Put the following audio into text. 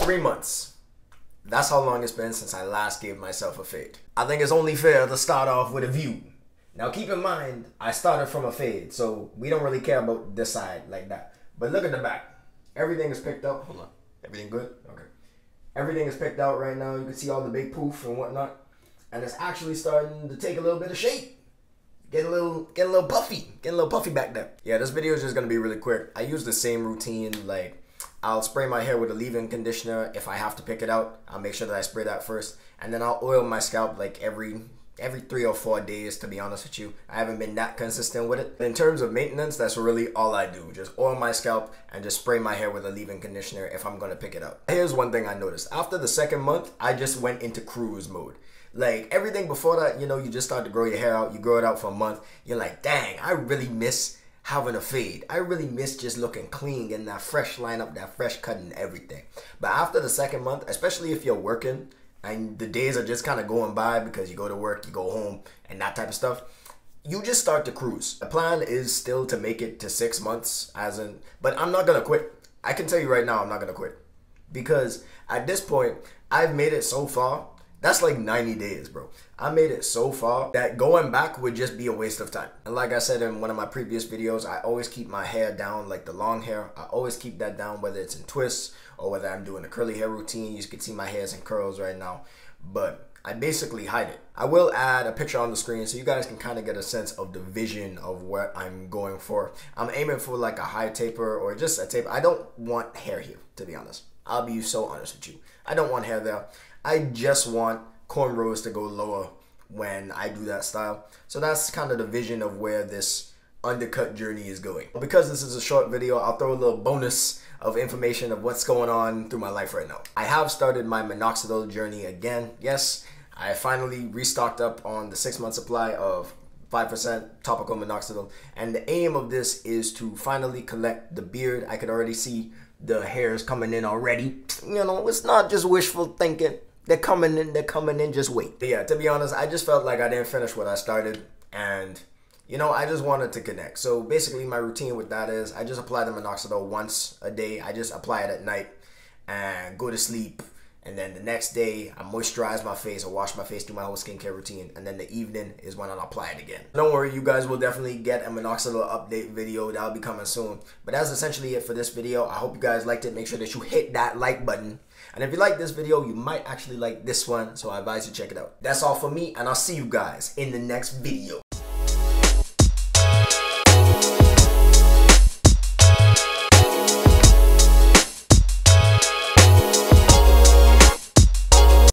3 months. That's how long it's been since I last gave myself a fade. I think it's only fair to start off with a view. Now keep in mind, I started from a fade, so we don't really care about this side like that. But look at the back. Everything is picked up. Hold on. Everything good? Okay. Everything is picked out right now. You can see all the big poof and whatnot. And it's actually starting to take a little bit of shape. Get a little puffy back there. Yeah, this video is just gonna be really quick. I use the same routine. Like, I'll spray my hair with a leave-in conditioner. If I have to pick it out, I'll make sure that I spray that first, and then I'll oil my scalp like every 3 or 4 days, to be honest with you. I haven't been that consistent with it. In terms of maintenance, that's really all I do. Just oil my scalp and just spray my hair with a leave-in conditioner if I'm gonna pick it out. Here's one thing I noticed. After the second month, I just went into cruise mode. Like, everything before that, you know, you just start to grow your hair out. You grow it out for a month. You're like, dang, I really miss having a fade. I really miss just looking clean, getting that fresh lineup, that fresh cut and everything. But after the second month, especially if you're working and the days are just kind of going by because you go to work, you go home, and that type of stuff, you just start to cruise. The plan is still to make it to 6 months, but I'm not gonna quit. I can tell you right now, I'm not gonna quit, because at this point, I've made it so far. That's like 90 days, bro. I made it so far that going back would just be a waste of time. And like I said in one of my previous videos, I always keep my hair down, like the long hair. I always keep that down, whether it's in twists or whether I'm doing a curly hair routine. You can see my hair's in curls right now, but I basically hide it. I will add a picture on the screen so you guys can kind of get a sense of the vision of what I'm going for. I'm aiming for like a high taper or just a taper. I don't want hair here, to be honest. I'll be so honest with you. I don't want hair there. I just want cornrows to go lower when I do that style. So that's kind of the vision of where this undercut journey is going. Because this is a short video, I'll throw a little bonus of information of what's going on through my life right now. I have started my minoxidil journey again. Yes, I finally restocked up on the 6-month supply of 5% topical minoxidil, and the aim of this is to finally collect the beard. I could already see the hairs coming in already. You know, it's not just wishful thinking. They're coming in, just wait. But yeah, to be honest, I just felt like I didn't finish what I started, and you know, I just wanted to connect. So basically my routine with that is I just apply the minoxidil once a day. I just apply it at night and go to sleep. And then the next day, I moisturize my face, I wash my face, do my whole skincare routine, and then the evening is when I'll apply it again. Don't worry, you guys will definitely get a minoxidil update video that'll be coming soon. But that's essentially it for this video. I hope you guys liked it. Make sure that you hit that like button. And if you like this video, you might actually like this one, so I advise you check it out. That's all for me, and I'll see you guys in the next video.